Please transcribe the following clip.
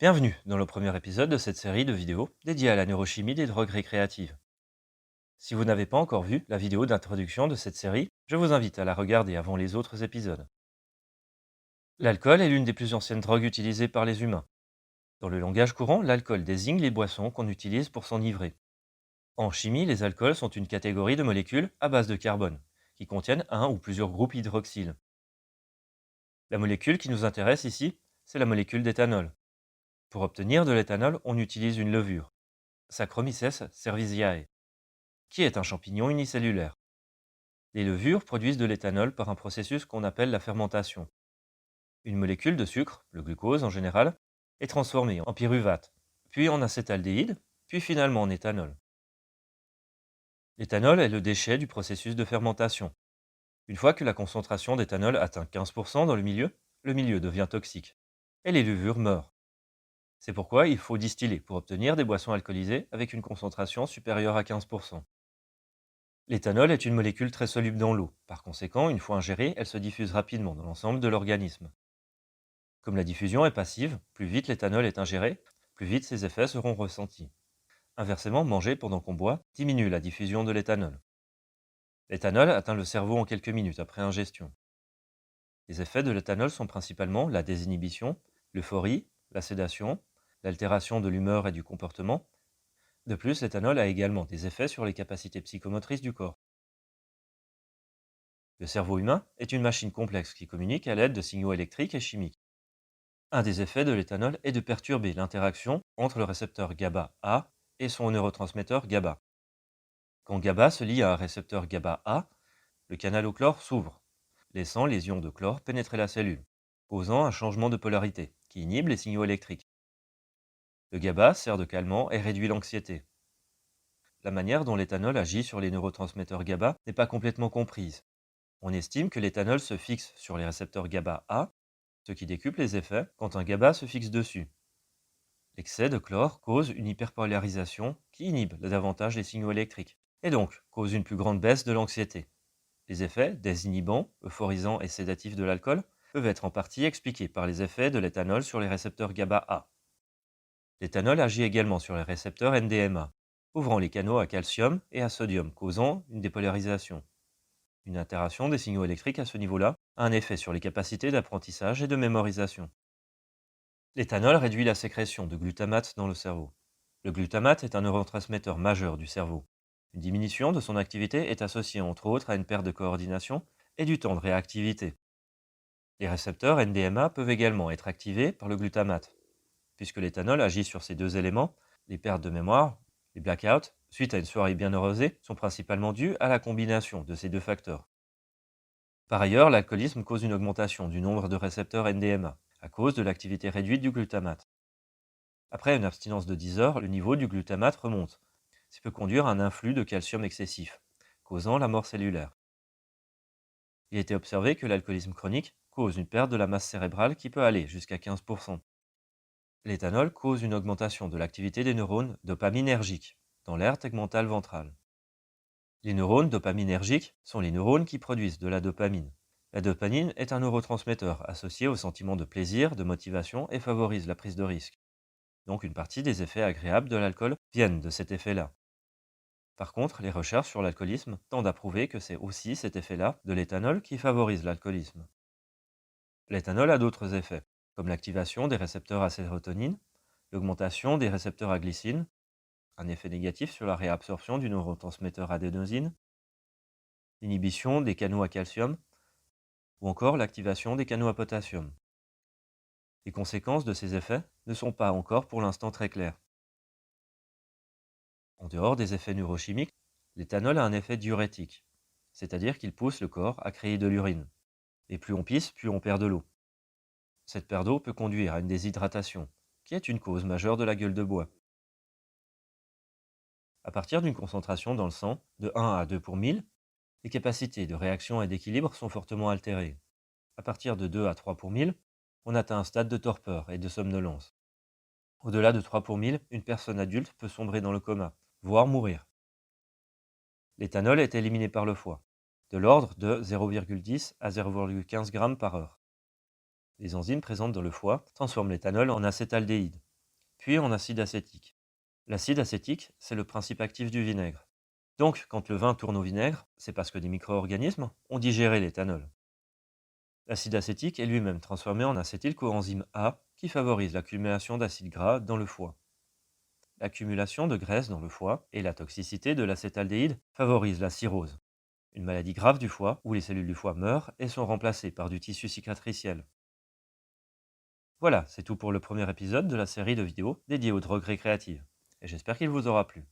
Bienvenue dans le premier épisode de cette série de vidéos dédiée à la neurochimie des drogues récréatives. Si vous n'avez pas encore vu la vidéo d'introduction de cette série, je vous invite à la regarder avant les autres épisodes. L'alcool est l'une des plus anciennes drogues utilisées par les humains. Dans le langage courant, l'alcool désigne les boissons qu'on utilise pour s'enivrer. En chimie, les alcools sont une catégorie de molécules à base de carbone, qui contiennent un ou plusieurs groupes hydroxyles. La molécule qui nous intéresse ici, c'est la molécule d'éthanol. Pour obtenir de l'éthanol, on utilise une levure, Saccharomyces cerevisiae, qui est un champignon unicellulaire. Les levures produisent de l'éthanol par un processus qu'on appelle la fermentation. Une molécule de sucre, le glucose en général, est transformée en pyruvate, puis en acétaldéhyde, puis finalement en éthanol. L'éthanol est le déchet du processus de fermentation. Une fois que la concentration d'éthanol atteint 15% dans le milieu devient toxique, et les levures meurent. C'est pourquoi il faut distiller pour obtenir des boissons alcoolisées avec une concentration supérieure à 15%. L'éthanol est une molécule très soluble dans l'eau. Par conséquent, une fois ingérée, elle se diffuse rapidement dans l'ensemble de l'organisme. Comme la diffusion est passive, plus vite l'éthanol est ingéré, plus vite ses effets seront ressentis. Inversement, manger pendant qu'on boit diminue la diffusion de l'éthanol. L'éthanol atteint le cerveau en quelques minutes après ingestion. Les effets de l'éthanol sont principalement la désinhibition, l'euphorie, la sédation, l'altération de l'humeur et du comportement. De plus, l'éthanol a également des effets sur les capacités psychomotrices du corps. Le cerveau humain est une machine complexe qui communique à l'aide de signaux électriques et chimiques. Un des effets de l'éthanol est de perturber l'interaction entre le récepteur GABA-A et son neurotransmetteur GABA. Quand GABA se lie à un récepteur GABA-A, le canal au chlore s'ouvre, laissant les ions de chlore pénétrer la cellule, causant un changement de polarité qui inhibe les signaux électriques. Le GABA sert de calmant et réduit l'anxiété. La manière dont l'éthanol agit sur les neurotransmetteurs GABA n'est pas complètement comprise. On estime que l'éthanol se fixe sur les récepteurs GABA-A, ce qui décuple les effets quand un GABA se fixe dessus. L'excès de chlore cause une hyperpolarisation qui inhibe davantage les signaux électriques, et donc cause une plus grande baisse de l'anxiété. Les effets désinhibants, euphorisants et sédatifs de l'alcool peuvent être en partie expliqués par les effets de l'éthanol sur les récepteurs GABA-A. L'éthanol agit également sur les récepteurs NDMA, ouvrant les canaux à calcium et à sodium, causant une dépolarisation. Une altération des signaux électriques à ce niveau-là a un effet sur les capacités d'apprentissage et de mémorisation. L'éthanol réduit la sécrétion de glutamate dans le cerveau. Le glutamate est un neurotransmetteur majeur du cerveau. Une diminution de son activité est associée entre autres à une perte de coordination et du temps de réactivité. Les récepteurs NDMA peuvent également être activés par le glutamate. Puisque l'éthanol agit sur ces deux éléments, les pertes de mémoire, les blackouts, suite à une soirée bien arrosée, sont principalement dues à la combinaison de ces deux facteurs. Par ailleurs, l'alcoolisme cause une augmentation du nombre de récepteurs NDMA, à cause de l'activité réduite du glutamate. Après une abstinence de 10 heures, le niveau du glutamate remonte, ce qui peut conduire à un influx de calcium excessif, causant la mort cellulaire. Il a été observé que l'alcoolisme chronique cause une perte de la masse cérébrale qui peut aller jusqu'à 15%. L'éthanol cause une augmentation de l'activité des neurones dopaminergiques dans l'aire tegmentale ventrale. Les neurones dopaminergiques sont les neurones qui produisent de la dopamine. La dopamine est un neurotransmetteur associé au sentiment de plaisir, de motivation et favorise la prise de risque. Donc une partie des effets agréables de l'alcool viennent de cet effet-là. Par contre, les recherches sur l'alcoolisme tendent à prouver que c'est aussi cet effet-là de l'éthanol qui favorise l'alcoolisme. L'éthanol a d'autres effets, comme l'activation des récepteurs à sérotonine, l'augmentation des récepteurs à glycine, un effet négatif sur la réabsorption du neurotransmetteur adénosine, l'inhibition des canaux à calcium ou encore l'activation des canaux à potassium. Les conséquences de ces effets ne sont pas encore pour l'instant très claires. En dehors des effets neurochimiques, l'éthanol a un effet diurétique, c'est-à-dire qu'il pousse le corps à créer de l'urine. Et plus on pisse, plus on perd de l'eau. Cette perte d'eau peut conduire à une déshydratation, qui est une cause majeure de la gueule de bois. À partir d'une concentration dans le sang de 1 à 2 pour 1000, les capacités de réaction et d'équilibre sont fortement altérées. À partir de 2 à 3 pour 1000, on atteint un stade de torpeur et de somnolence. Au-delà de 3 pour 1000, une personne adulte peut sombrer dans le coma, voire mourir. L'éthanol est éliminé par le foie, de l'ordre de 0,10 à 0,15 g par heure. Les enzymes présentes dans le foie transforment l'éthanol en acétaldéhyde, puis en acide acétique. L'acide acétique, c'est le principe actif du vinaigre. Donc, quand le vin tourne au vinaigre, c'est parce que des micro-organismes ont digéré l'éthanol. L'acide acétique est lui-même transformé en acétylcoenzyme A qui favorise l'accumulation d'acides gras dans le foie. L'accumulation de graisse dans le foie et la toxicité de l'acétaldéhyde favorisent la cirrhose, une maladie grave du foie où les cellules du foie meurent et sont remplacées par du tissu cicatriciel. Voilà, c'est tout pour le premier épisode de la série de vidéos dédiée aux drogues récréatives. Et j'espère qu'il vous aura plu.